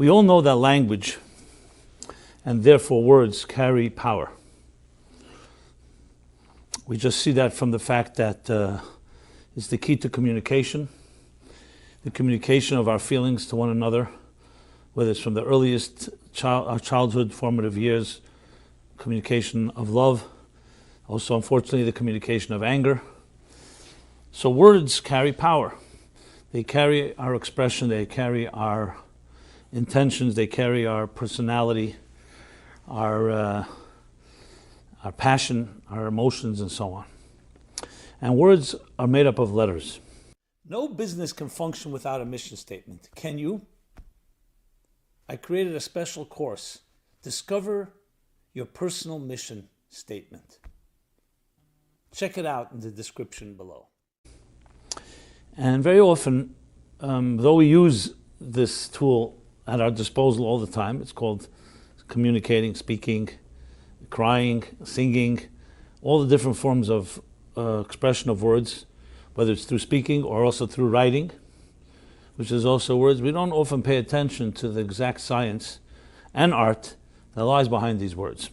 We all know that language, and therefore words, carry power. We just see that from the fact that it's the key to communication, the communication of our feelings to one another, whether it's from the earliest our childhood, formative years, communication of love, also unfortunately the communication of anger. So words carry power. They carry our expression, they carry our intentions, they carry our personality, our passion, our emotions, and so on. And words are made up of letters. No business can function without a mission statement. Can you? I created a special course, Discover Your Personal Mission Statement. Check it out in the description below. And very often, though we use this tool at our disposal all the time, it's called communicating, speaking, crying, singing, all the different forms of expression of words, whether it's through speaking or also through writing, which is also words. We don't often pay attention to the exact science and art that lies behind these words.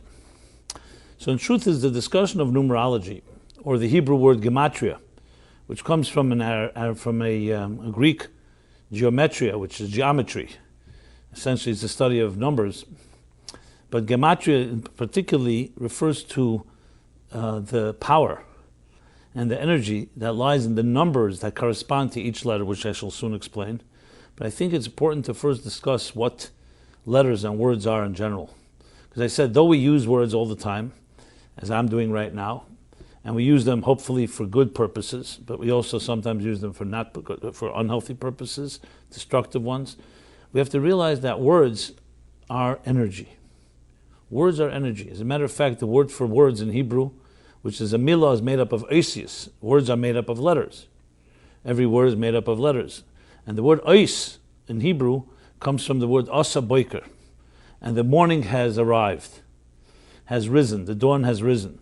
So in truth is the discussion of numerology, or the Hebrew word GEMATRIA, which comes from a Greek GEMATRIA, which is geometry. Essentially it's the study of numbers. But GEMATRIA particularly refers to the power and the energy that lies in the numbers that correspond to each letter, which I shall soon explain. But I think it's important to first discuss what letters and words are in general. Because I said, though we use words all the time, as I'm doing right now, and we use them hopefully for good purposes, but we also sometimes use them for unhealthy purposes, destructive ones, we have to realize that words are energy. Words are energy. As a matter of fact, the word for words in Hebrew, which is a milah, is made up of oisius. Words are made up of letters. Every word is made up of letters. And the word ois in Hebrew comes from the word asa boiker. And the morning has arrived, has risen, the dawn has risen.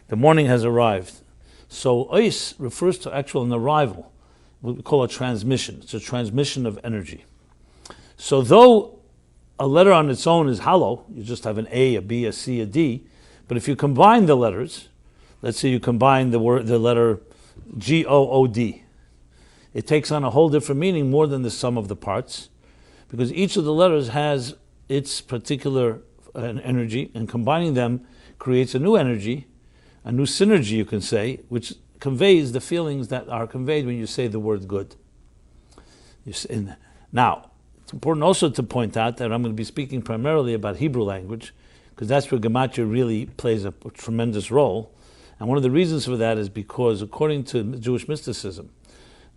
The morning has arrived. So ois refers to an arrival, what we call a transmission. It's a transmission of energy. So though a letter on its own is hollow, you just have an A, a B, a C, a D, but if you combine the letters, let's say you combine the letter G-O-O-D, it takes on a whole different meaning more than the sum of the parts, because each of the letters has its particular energy, and combining them creates a new energy, a new synergy, you can say, which conveys the feelings that are conveyed when you say the word good. Now, it's important also to point out that I'm going to be speaking primarily about Hebrew language, because that's where GEMATRIA really plays a tremendous role. And one of the reasons for that is because, according to Jewish mysticism,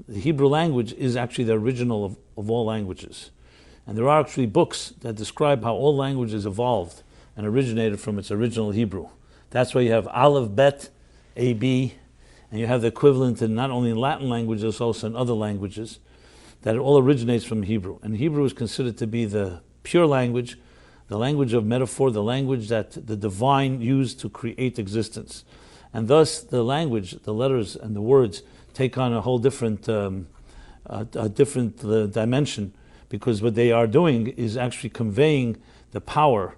the Hebrew language is actually the original of all languages. And there are actually books that describe how all languages evolved and originated from its original Hebrew. That's why you have Aleph, Bet, A, B, and you have the equivalent in not only in Latin languages, also in other languages, that it all originates from Hebrew. And Hebrew is considered to be the pure language, the language of metaphor, the language that the divine used to create existence. And thus the language, the letters and the words take on a whole different dimension, because what they are doing is actually conveying the power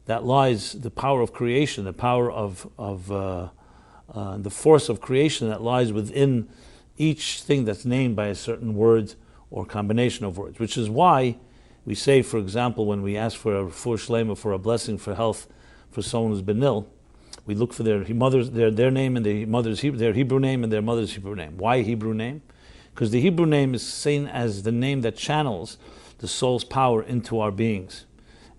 that lies, the power of creation, the power of the force of creation that lies within each thing that's named by a certain word or combination of words, which is why we say, for example, when we ask for a refuah shlema, for a blessing for health for someone who's been ill, we look for their name and their Hebrew name and their mother's Hebrew name. Why Hebrew name? Because the Hebrew name is seen as the name that channels the soul's power into our beings.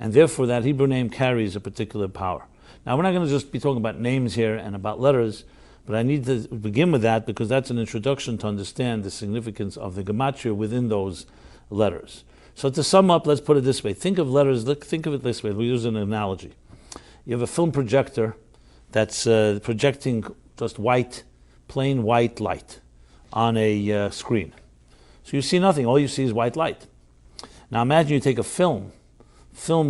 And therefore that Hebrew name carries a particular power. Now we're not going to just be talking about names here and about letters, but I need to begin with that because that's an introduction to understand the significance of the GEMATRIA within those letters. So to sum up, let's put it this way. Think of letters, think of it this way. We'll use an analogy. You have a film projector that's projecting just white, plain white light on a screen. So you see nothing, all you see is white light. Now imagine you take a film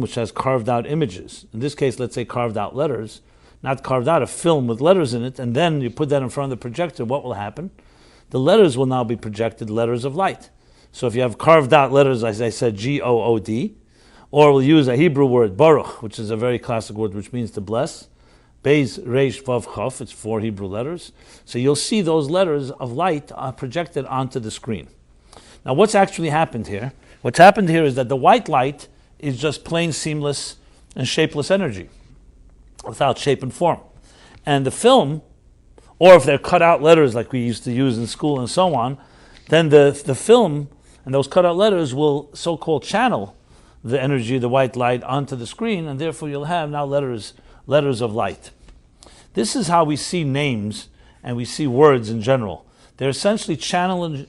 which has carved out images. In this case, let's say carved out letters, not carved out, a film with letters in it, and then you put that in front of the projector, what will happen? The letters will now be projected letters of light. So if you have carved out letters, as I said, G-O-O-D, Or we'll use a Hebrew word, baruch, which is a very classic word which means to bless. Beis, Reish, Vav, Chaf, it's 4 Hebrew letters. So you'll see those letters of light are projected onto the screen. Now what's actually happened here? What's happened here is that the white light is just plain seamless and shapeless energy, without shape and form. And the film, or if they're cut out letters like we used to use in school and so on, then the film and those cut out letters will so-called channel the energy, the white light, onto the screen, and therefore you'll have now letters of light. This is how we see names and we see words in general. They're essentially channeling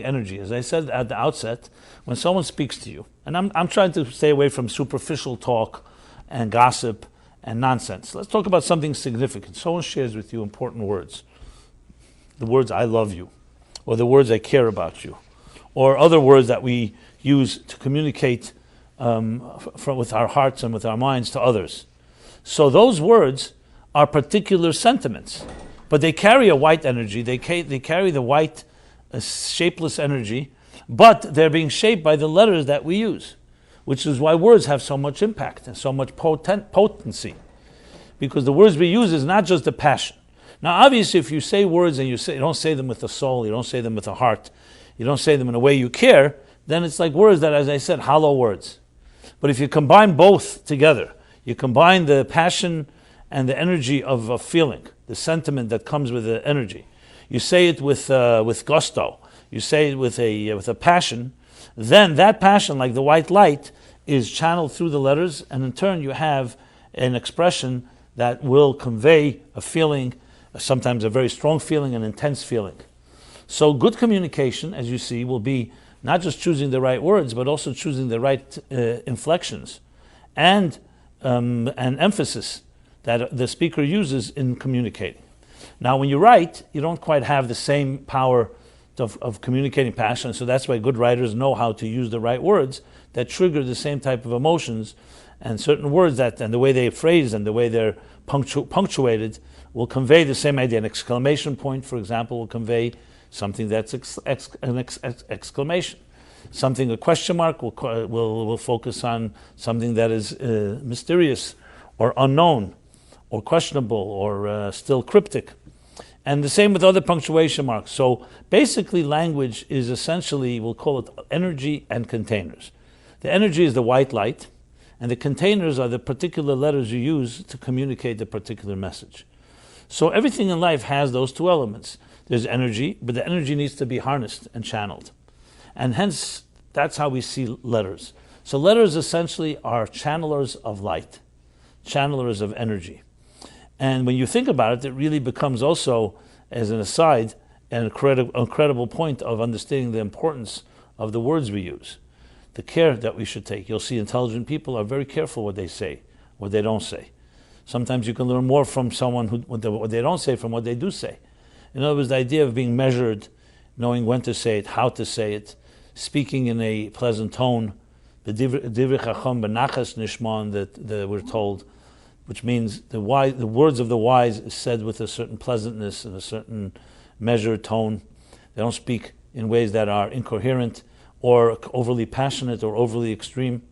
energy. As I said at the outset, when someone speaks to you, and I'm trying to stay away from superficial talk and gossip and nonsense. Let's talk about something significant. Someone shares with you important words. The words I love you, or the words I care about you, or other words that we use to communicate with our hearts and with our minds to others. So those words are particular sentiments, but they carry a white energy. They carry the white, shapeless energy, but they're being shaped by the letters that we use, which is why words have so much impact and so much potency, because the words we use is not just the passion. Now, obviously, if you say words and you don't say them with the soul, you don't say them with the heart, you don't say them in a way you care, then it's like words that, as I said, hollow words. But if you combine both together, you combine the passion and the energy of a feeling, the sentiment that comes with the energy. You say it with gusto. You say it with a passion. Then that passion, like the white light, is channeled through the letters, and in turn you have an expression that will convey a feeling, sometimes a very strong feeling, an intense feeling. So good communication, as you see, will be not just choosing the right words, but also choosing the right inflections and emphasis that the speaker uses in communicating. Now, when you write, you don't quite have the same power of communicating passion, so that's why good writers know how to use the right words that trigger the same type of emotions, and certain words and the way they phrase and the way they're punctuated will convey the same idea. An exclamation point, for example, will convey something that's an exclamation. Something, a question mark, will focus on something that is mysterious or unknown or questionable or still cryptic. And the same with other punctuation marks. So basically language is essentially, we'll call it energy and containers. The energy is the white light, and the containers are the particular letters you use to communicate the particular message. So everything in life has those two elements. There's energy, but the energy needs to be harnessed and channeled. And hence, that's how we see letters. So letters essentially are channelers of light, channelers of energy. And when you think about it, it really becomes also, as an aside, an incredible point of understanding the importance of the words we use, the care that we should take. You'll see intelligent people are very careful what they say, what they don't say. Sometimes you can learn more from someone what they don't say from what they do say. In other words, the idea of being measured, knowing when to say it, how to say it, speaking in a pleasant tone, the divrei chacham benachas nishman that we're told, which means the words of the wise is said with a certain pleasantness and a certain measured tone. They don't speak in ways that are incoherent or overly passionate or overly extreme.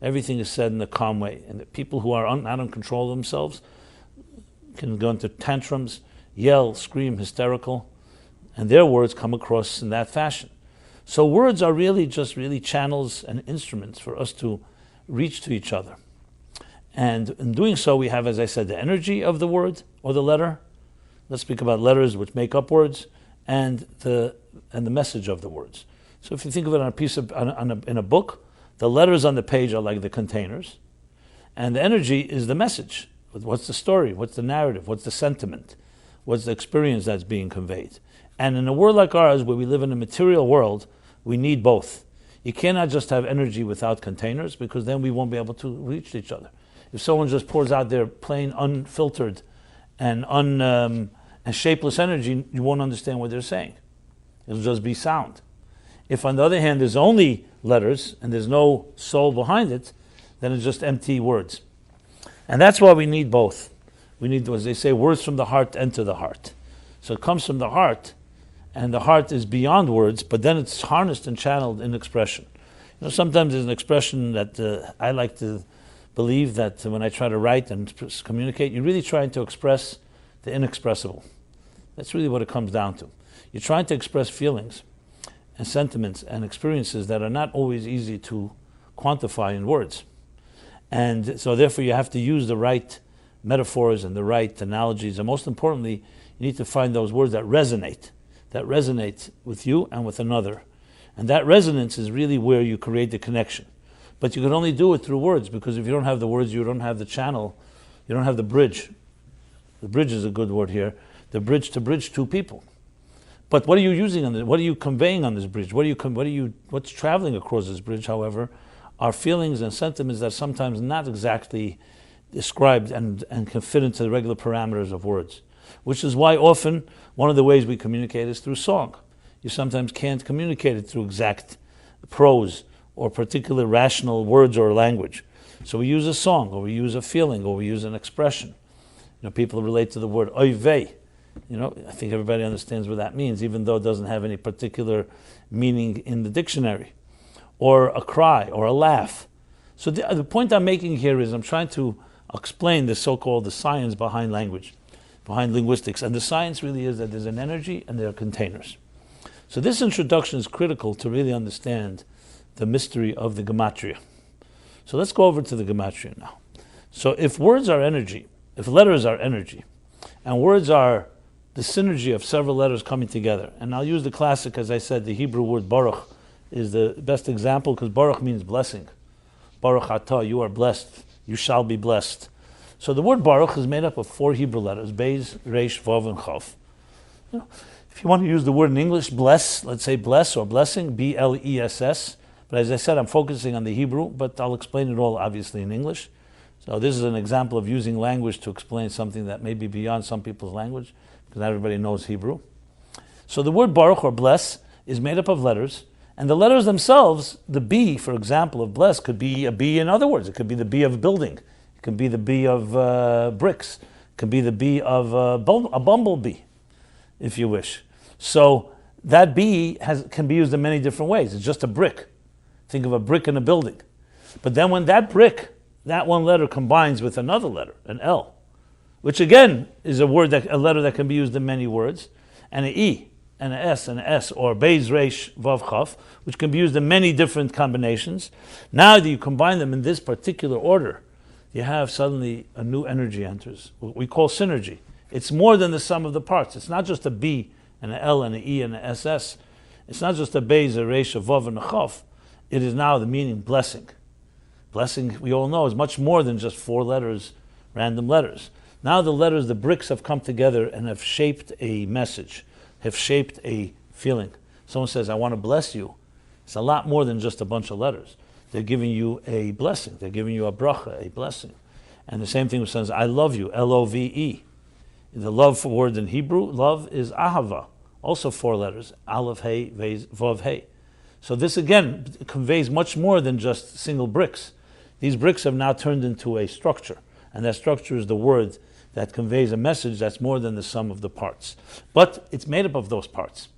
Everything is said in a calm way. And the people who are not in control of themselves can go into tantrums, yell, scream, hysterical, and their words come across in that fashion. So words are really just channels and instruments for us to reach to each other. And in doing so, we have, as I said, the energy of the word or the letter. Let's speak about letters which make up words, and the message of the words. So if you think of it on a piece of in a book, the letters on the page are like the containers, and the energy is the message. What's the story? What's the narrative? What's the sentiment? What's the experience that's being conveyed? And in a world like ours, where we live in a material world, we need both. You cannot just have energy without containers, because then we won't be able to reach each other. If someone just pours out their plain, unfiltered, and shapeless energy, you won't understand what they're saying. It'll just be sound. If, on the other hand, there's only letters and there's no soul behind it, then it's just empty words. And that's why we need both. We need, as they say, words from the heart enter the heart. So it comes from the heart, and the heart is beyond words, but then it's harnessed and channeled in expression. Sometimes there's an expression that I like to believe that when I try to write and communicate, you're really trying to express the inexpressible. That's really what it comes down to. You're trying to express feelings and sentiments and experiences that are not always easy to quantify in words. And so therefore you have to use the right metaphors and the right analogies. And most importantly, you need to find those words that resonate with you and with another. And that resonance is really where you create the connection. But you can only do it through words, because if you don't have the words, you don't have the channel, you don't have the bridge. The bridge is a good word here. The bridge to bridge two people. But what are you using on this? What are you conveying on this bridge? What's traveling across this bridge, however, are feelings and sentiments that are sometimes not exactly described and can fit into the regular parameters of words. Which is why often one of the ways we communicate is through song. You sometimes can't communicate it through exact prose or particular rational words or language. So we use a song, or we use a feeling, or we use an expression. People relate to the word oy vey. I think everybody understands what that means, even though it doesn't have any particular meaning in the dictionary. Or a cry, or a laugh. So the point I'm making here is I'm trying to explain the so-called the science behind language, behind linguistics. And the science really is that there's an energy and there are containers. So this introduction is critical to really understand the mystery of the GEMATRIA. So let's go over to the GEMATRIA now. So if words are energy, if letters are energy, and words are the synergy of several letters coming together, and I'll use the classic, as I said, the Hebrew word baruch is the best example, because baruch means blessing. Baruch atah, you are blessed, you shall be blessed. So the word baruch is made up of 4 Hebrew letters, beis, resh, vav, and chav. If you want to use the word in English, bless, let's say bless or blessing, B-L-E-S-S. But as I said, I'm focusing on the Hebrew, but I'll explain it all obviously in English. So this is an example of using language to explain something that may be beyond some people's language, because not everybody knows Hebrew. So the word baruch or bless is made up of letters, and the letters themselves, the B, for example, of bless could be a B in other words. It could be the B of building. It could be the B of bricks. It could be the B of a bumblebee, if you wish. So that B can be used in many different ways. It's just a brick. Think of a brick in a building. But then when that brick, that one letter combines with another letter, an L, which again is a letter that can be used in many words, and an E, and an S, or beis, resh, vav, chav, which can be used in many different combinations. Now that you combine them in this particular order, you have suddenly a new energy enters, what we call synergy. It's more than the sum of the parts. It's not just a B, and an L, and an E, and an SS. It's not just a beis, a resh, a vav, and a chav. It is now the meaning blessing. Blessing, we all know, is much more than just 4 letters, random letters. Now the letters, the bricks have come together and have shaped a message, have shaped a feeling. Someone says, I want to bless you. It's a lot more than just a bunch of letters. They're giving you a blessing. They're giving you a bracha, a blessing. And the same thing with says, I love you, L-O-V-E. The love word in Hebrew, love is ahava. Also 4 letters, aleph, hey, vav, hey. So this again conveys much more than just single bricks. These bricks have now turned into a structure, and that structure is the word that conveys a message that's more than the sum of the parts. But it's made up of those parts.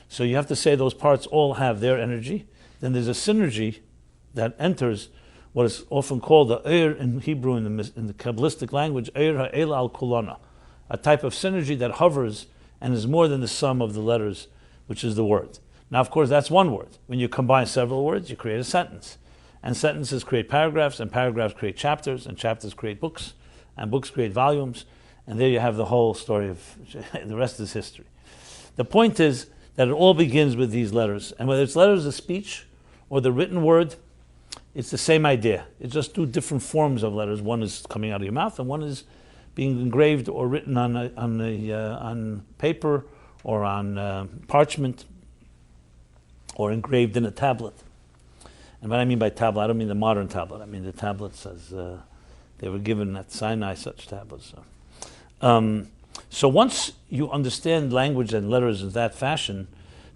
So you have to say those parts all have their energy. Then there's a synergy that enters what is often called the in Hebrew, in the Kabbalistic language, ha'el al kulana, a type of synergy that hovers and is more than the sum of the letters, which is the word. Now, of course, that's one word. When you combine several words, you create a sentence. And sentences create paragraphs, and paragraphs create chapters, and chapters create books, and books create volumes. And there you have the whole story of the rest is history. The point is that it all begins with these letters. And whether it's letters of speech or the written word, it's the same idea. It's just 2 different forms of letters. One is coming out of your mouth, and one is being engraved or written on paper or on parchment, or engraved in a tablet. And what I mean by tablet, I don't mean the modern tablet. I mean the tablets as they were given at Sinai, such tablets. So once you understand language and letters in that fashion,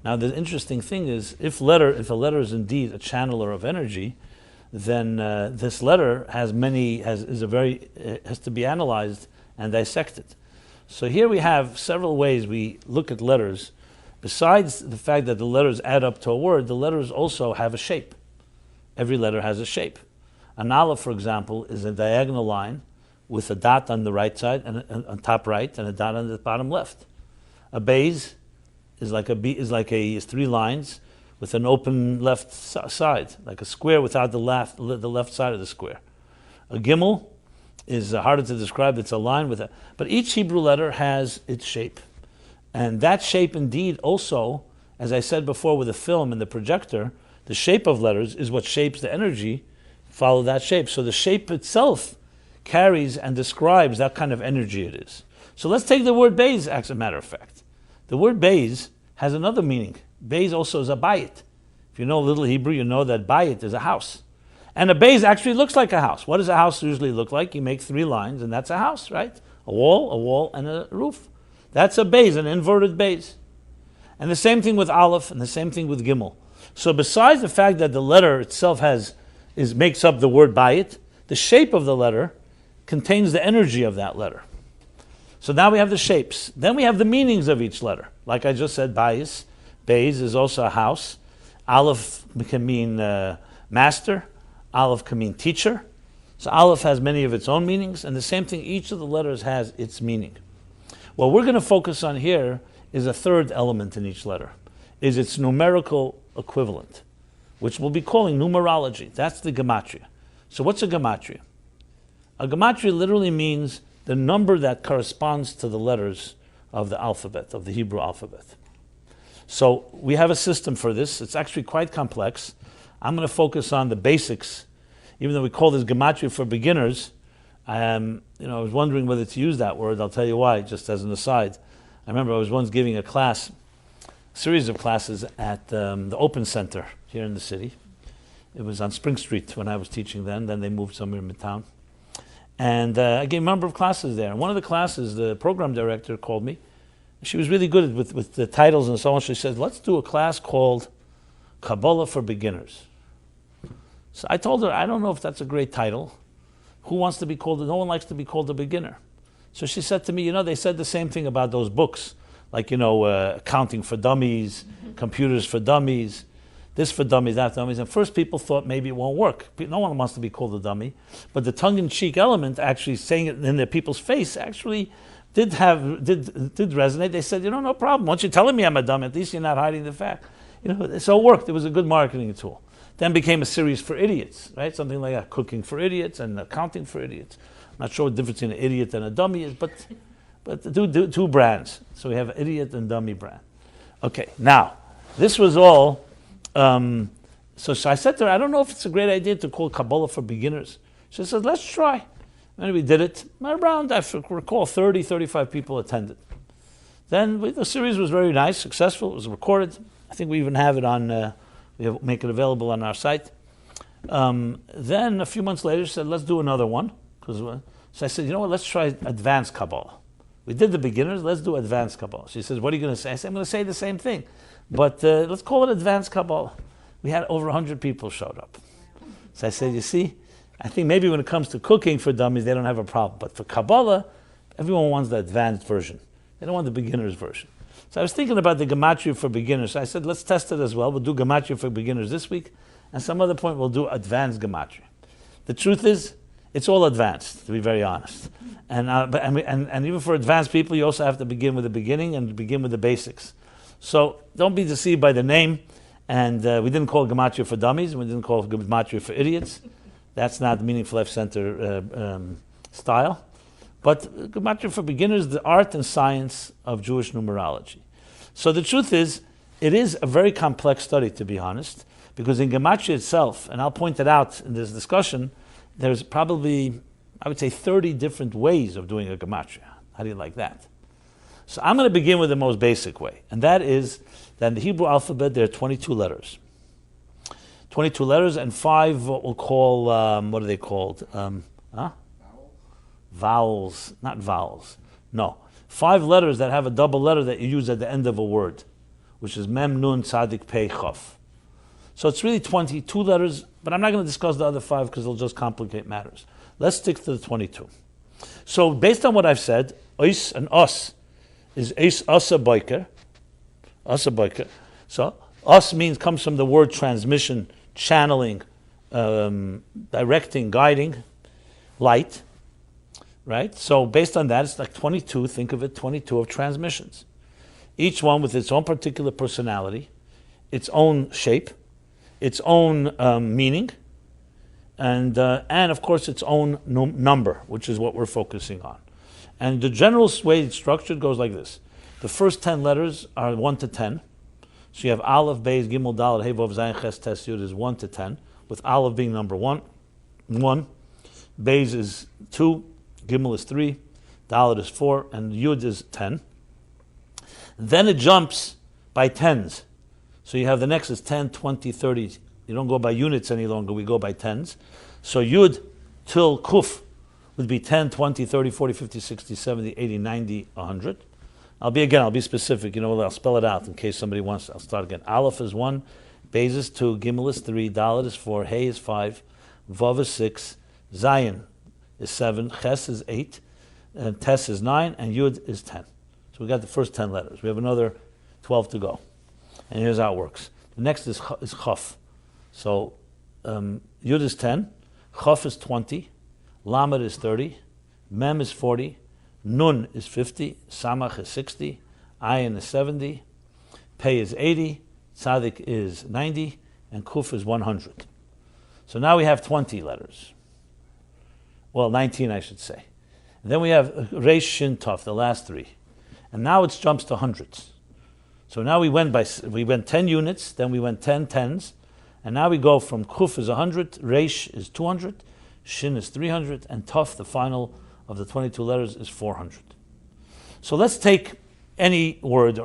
now the interesting thing is, if a letter is indeed a channeler of energy, then this letter has to be analyzed and dissected. So here we have several ways we look at letters. Besides the fact that the letters add up to a word, the letters also have a shape. every letter has a shape. An aleph, for example, is a diagonal line with a dot on the right side and on top right and a dot on the bottom left. A beis is three lines with an open left side, like a square without the left side of the square. A gimel is harder to describe. It's a line with but each Hebrew letter has its shape, and that shape indeed also, as I said before, with the film and the projector, the shape of letters is what shapes the energy. Follow that shape. So the shape itself carries and describes that kind of energy it is. So let's take the word beis as a matter of fact. The word beis has another meaning. Beis also is a bayit. If you know a little Hebrew, you know that bayit is a house. And a beis actually looks like a house. What does a house usually look like? You make three lines and that's a house, right? A wall, and a roof. That's a beis, an inverted beis. And the same thing with aleph and the same thing with gimel. So besides the fact that the letter itself makes up the word bayit, the shape of the letter contains the energy of that letter. So now we have the shapes. Then we have the meanings of each letter. Like I just said, beis is also a house. Aleph can mean master. Aleph can mean teacher. So aleph has many of its own meanings, and the same thing, each of the letters has its meaning. What we're going to focus on here is a third element in each letter, is its numerical equivalent, which we'll be calling numerology. That's the gematria. So what's a gematria? A gematria literally means the number that corresponds to the letters of the alphabet, of the Hebrew alphabet. So we have a system for this. It's actually quite complex. I'm going to focus on the basics. Even though we call this gematria for beginners, I was wondering whether to use that word. I'll tell you why, just as an aside. I remember I was once giving a series of classes at the Open Center here in the city. It was on Spring Street when I was teaching then. Then they moved somewhere in Midtown. And I gave a number of classes there. And one of the classes, the program director called me. She was really good with the titles and so on. She said, let's do a class called Kabbalah for Beginners. So I told her, I don't know if that's a great title. Who wants to be called? No one likes to be called a beginner. So she said to me, they said the same thing about those books, like, accounting for dummies, computers for dummies, this for dummies, that for dummies. And first people thought maybe it won't work. No one wants to be called a dummy. But the tongue-in-cheek element, actually saying it in the people's face, actually did resonate. They said, no problem. Once you're telling me I'm a dummy, at least you're not hiding the fact. So it worked. It was a good marketing tool. Then became a series for idiots, right? Something like that, cooking for idiots and accounting for idiots. I'm not sure what the difference between an idiot and a dummy is, but two brands. So we have an idiot and dummy brand. Okay, now, this was all, so I said to her, I don't know if it's a great idea to call Kabbalah for beginners. She said, let's try. And we did it. Around, I recall, 30, 35 people attended. Then the series was very nice, successful. It was recorded. I think we even have it on, make it available on our site. Then a few months later, she said, let's do another one. So I said, let's try advanced Kabbalah. We did the beginners, let's do advanced Kabbalah. She says, what are you going to say? I said, I'm going to say the same thing, but let's call it advanced Kabbalah. We had over 100 people showed up. So I said, you see, I think maybe when it comes to cooking for dummies, they don't have a problem. But for Kabbalah, everyone wants the advanced version. They don't want the beginner's version. So I was thinking about the gematria for beginners. So I said, let's test it as well. We'll do gematria for beginners this week, and some other point we'll do advanced gematria. The truth is, it's all advanced, to be very honest. And even for advanced people, you also have to begin with the beginning and begin with the basics. So don't be deceived by the name. And we didn't call it gematria for dummies, and we didn't call it gematria for idiots. That's not the Meaningful Life Center style. But gematria for beginners, the art and science of Jewish numerology. So the truth is, it is a very complex study, to be honest, because in gematria itself, and I'll point it out in this discussion, there's probably, I would say, 30 different ways of doing a gematria. How do you like that? So I'm going to begin with the most basic way, and that is that in the Hebrew alphabet there are 22 letters. 22 letters and 5 what we'll call, what are they called? Vowels. Not vowels. No. 5 letters that have a double letter that you use at the end of a word, which is Mem, Nun, Tzadik, Pei, Chaf. So it's really 22 letters, but I'm not going to discuss the other 5 because they'll just complicate matters. Let's stick to the 22. So based on what I've said, Ois and Os is Eis Asa Boiker. Asa Boiker. So Os comes from the word transmission, channeling, directing, guiding light, right? So based on that, it's like 22, think of it, 22 of transmissions. Each one with its own particular personality, its own shape, its own meaning, and of course its own number, which is what we're focusing on. And the general way it's structured goes like this. The first 10 letters are 1 to 10. So you have Aleph, Beis, Gimel, Dalet, Hey, Vav, Zayin, Ches, Tes, Yud is 1 to 10, with Aleph being number 1. Beis is 2, Gimel is 3, Dalet is 4, and Yud is 10. Then it jumps by tens. So you have the next is 10, 20, 30. You don't go by units any longer, we go by tens. So Yud till Kuf would be 10, 20, 30, 40, 50, 60, 70, 80, 90, 100. I'll be specific, I'll spell it out in case somebody wants to. I'll start again. Aleph is 1, Beis is 2, Gimel is 3, Dalet is 4, Hey is 5, Vav is 6, Zayin is 7, Ches is 8, and Tes is 9, and Yud is 10. So we got the first 10 letters. We have another 12 to go. And here's how it works. The next is Chaf. So Yud is 10, Chaf is 20, Lamed is 30, Mem is 40, Nun is 50, Samach is 60, Ayin is 70, Pei is 80, Tzadik is 90, and Kuf is 100. So now we have 20 letters. Well, 19 I should say. And then we have Reish, Shin, Tov, the last 3. And now it jumps to hundreds. So now we went 10 units, then we went 10 tens, and now we go from Kuf is 100, Reish is 200, Shin is 300, and Tov, the final of the 22 letters, is 400. So let's take any word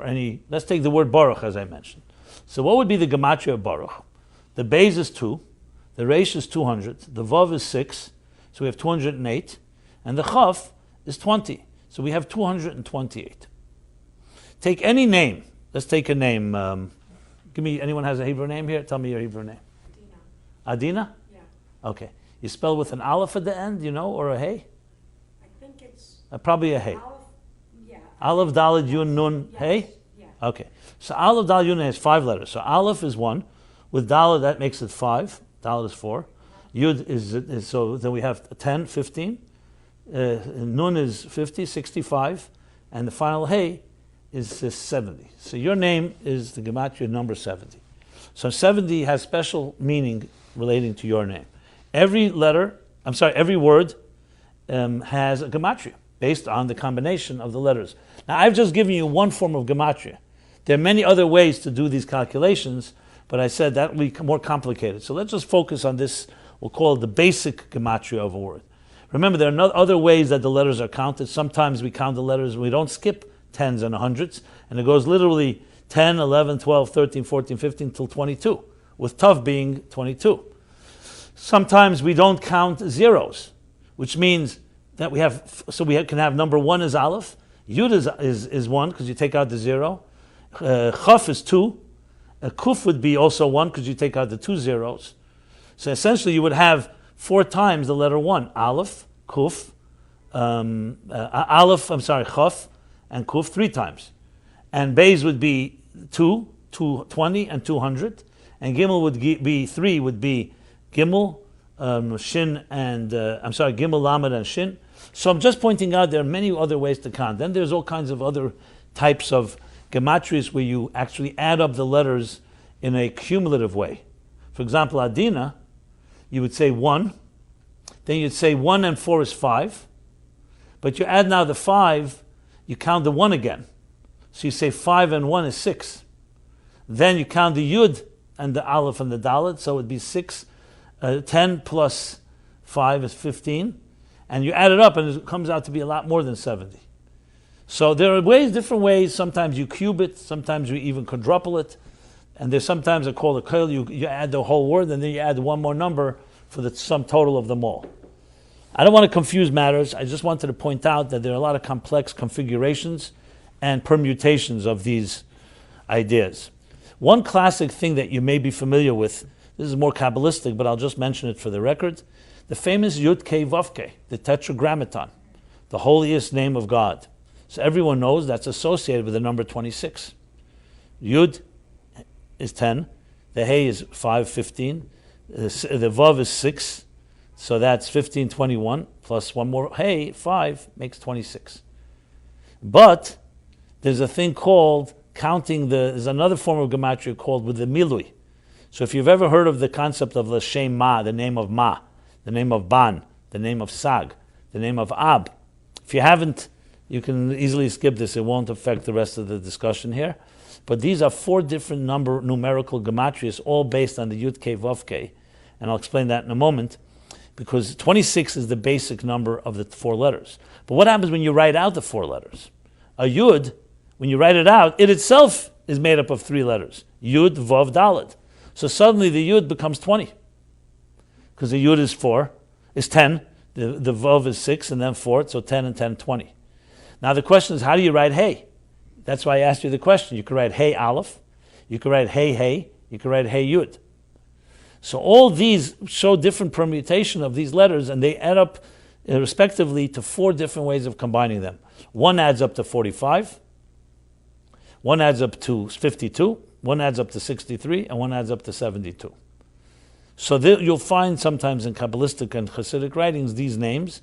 let's take the word Baruch as I mentioned. So what would be the Gematria of Baruch? The Beis is 2, the Reish is 200, the Vav is 6, so we have 208, and the Chaf is 20, so we have 228. Take any name. Let's take a name. Give me, anyone has a Hebrew name here? Tell me your Hebrew name. Adina. Adina? Yeah. Okay. You spell with an Aleph at the end, or a Hey? I think it's... Probably a Hey. Aleph, yeah. Aleph, Dalet, Yun, Nun, Yes. Hey? Yeah. Okay. So Aleph, Dalet, Yun has 5 letters. So Aleph is 1. With Dalet, that makes it 5. Dalet is 4. Yud is so then we have 10, 15. Nun is 50, 65. And the final Hey is 70. So your name is the Gematria number 70. So 70 has special meaning relating to your name. Every word has a Gematria based on the combination of the letters. Now I've just given you one form of Gematria. There are many other ways to do these calculations, but I said that will be more complicated. So let's just focus on this, we'll call it the basic Gematria of a word. Remember, there are other ways that the letters are counted. Sometimes we count the letters and we don't skip tens and hundreds, and it goes literally 10, 11, 12, 13, 14, 15 till 22, with Tav being 22. Sometimes we don't count zeros, which means that can have number 1 is Aleph, Yud is 1 because you take out the 0, Chaf is 2, Kuf would be also 1 because you take out the 2 zeros. So essentially you would have 4 times the letter 1, Aleph, Kuf, Chaf, and Kuf 3 times. And Beis would be 2, 220, and 200. And Gimel would be 3, would be Gimel, Shin, and Gimel, Lamed, and Shin. So I'm just pointing out there are many other ways to count. Then there's all kinds of other types of Gematrias where you actually add up the letters in a cumulative way. For example, Adina, you would say 1, then you'd say 1 and 4 is 5, but you add now the 5, you count the 1 again. So you say 5 and 1 is 6. Then you count the Yud and the Aleph and the Dalet, so it would be 6, 10 plus 5 is 15, and you add it up and it comes out to be a lot more than 70. So there are different ways. Sometimes you cube it, sometimes you even quadruple it, and there's sometimes a call a koil, you add the whole word and then you add one more number for the sum total of them all. I don't want to confuse matters. I just wanted to point out that there are a lot of complex configurations and permutations of these ideas. One classic thing that you may be familiar with, this is more Kabbalistic, but I'll just mention it for the record, the famous Yud Kei Vav Kei, the Tetragrammaton, the holiest name of God. So everyone knows that's associated with the number 26. Yud is 10, the Hey is 5, 15, The vav is 6, so that's 15, 21, plus one more hey, 5, makes 26. But there's a thing called counting there's another form of gematria called with the milui. So if you've ever heard of the concept of l'shem ma, the name of ma, the name of ban, the name of sag, the name of ab, if you haven't, you can easily skip this. It won't affect the rest of the discussion here. But these are 4 different numerical gematrias, all based on the Yud Kei Vav Kei. And I'll explain that in a moment, because 26 is the basic number of the 4 letters. But what happens when you write out the 4 letters? A Yud, when you write it out, it itself is made up of 3 letters. Yud, Vav, Dalet. So suddenly the Yud becomes 20. Because the Yud is 10, the Vav is 6, and then 4, so 10 and 10, 20. Now the question is, how do you write Hey? That's why I asked you the question. You could write Hey Aleph, you could write Hey Hey, you could write Hey Yud. So all these show different permutation of these letters, and they add up respectively to 4 different ways of combining them. One adds up to 45, one adds up to 52, one adds up to 63, and one adds up to 72. So you'll find sometimes in Kabbalistic and Hasidic writings these names.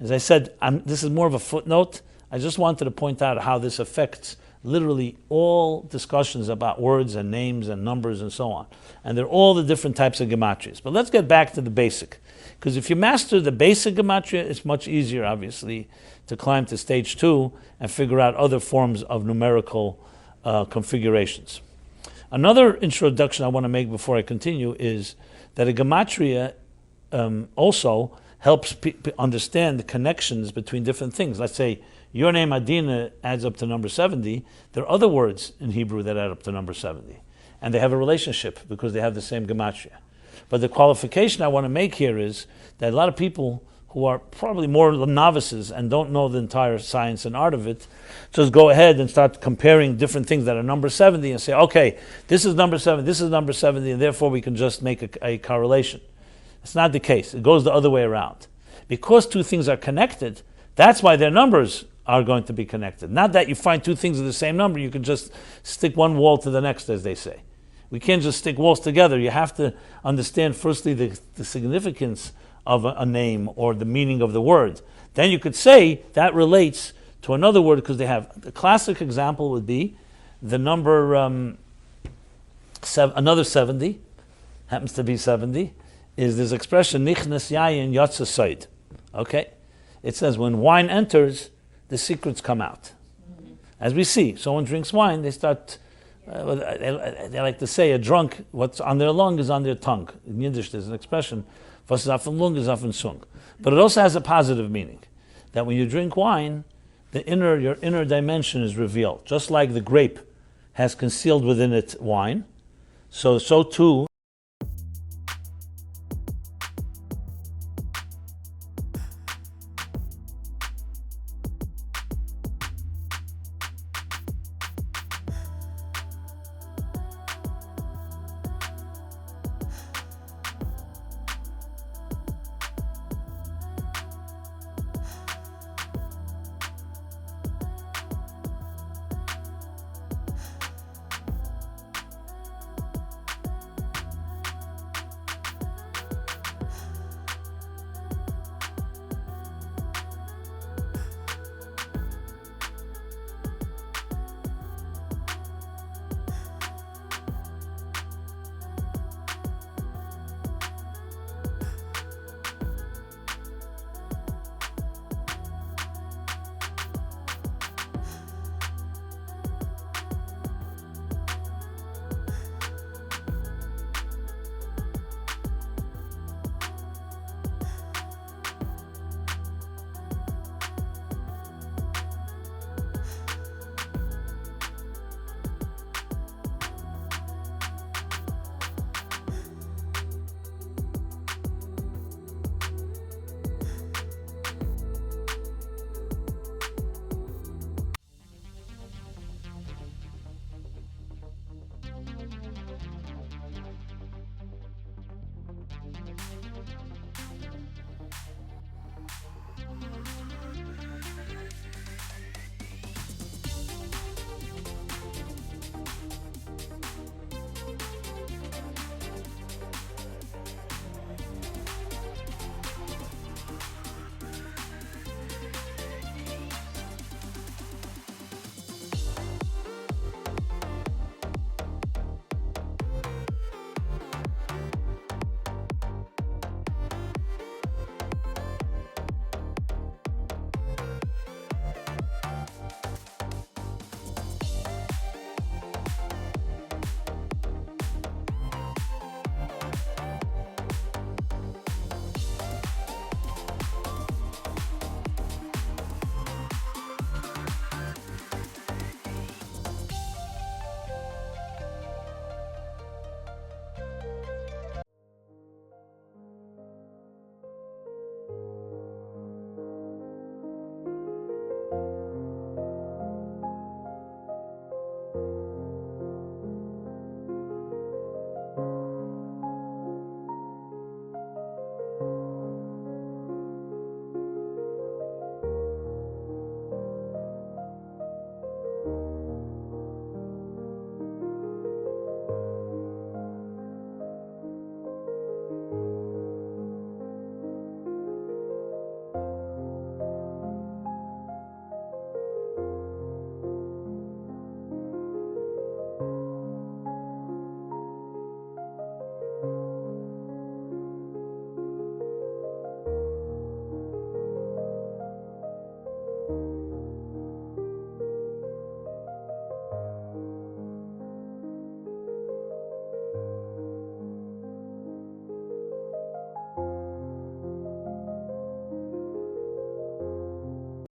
As I said, this is more of a footnote. I just wanted to point out how this affects literally all discussions about words and names and numbers and so on. And they're all the different types of gematrias. But let's get back to the basic. Because if you master the basic gematria, it's much easier, obviously, to climb to stage 2 and figure out other forms of numerical configurations. Another introduction I want to make before I continue is that a gematria also helps understand the connections between different things. Let's say your name Adina adds up to number 70. There are other words in Hebrew that add up to number 70. And they have a relationship because they have the same gematria. But the qualification I want to make here is that a lot of people who are probably more novices and don't know the entire science and art of it, just go ahead and start comparing different things that are number 70 and say, okay, this is number 70, this is number 70, and therefore we can just make a correlation. It's not the case. It goes the other way around. Because 2 things are connected, that's why their numbers are going to be connected. Not that you find 2 things of the same number, you can just stick one wall to the next, as they say. We can't just stick walls together. You have to understand firstly the significance of a name or the meaning of the word. Then you could say that relates to another word, because they have, the classic example would be the number, another 70, happens to be 70, is this expression, nichnas yayin yotza soid. Okay? It says when wine enters, the secrets come out. As we see, someone drinks wine, they start, they like to say, a drunk, what's on their lung is on their tongue. In Yiddish, there's an expression, was ist auf dem Lung ist auf dem Zung. But it also has a positive meaning, that when you drink wine, your inner dimension is revealed. Just like the grape has concealed within it wine, so too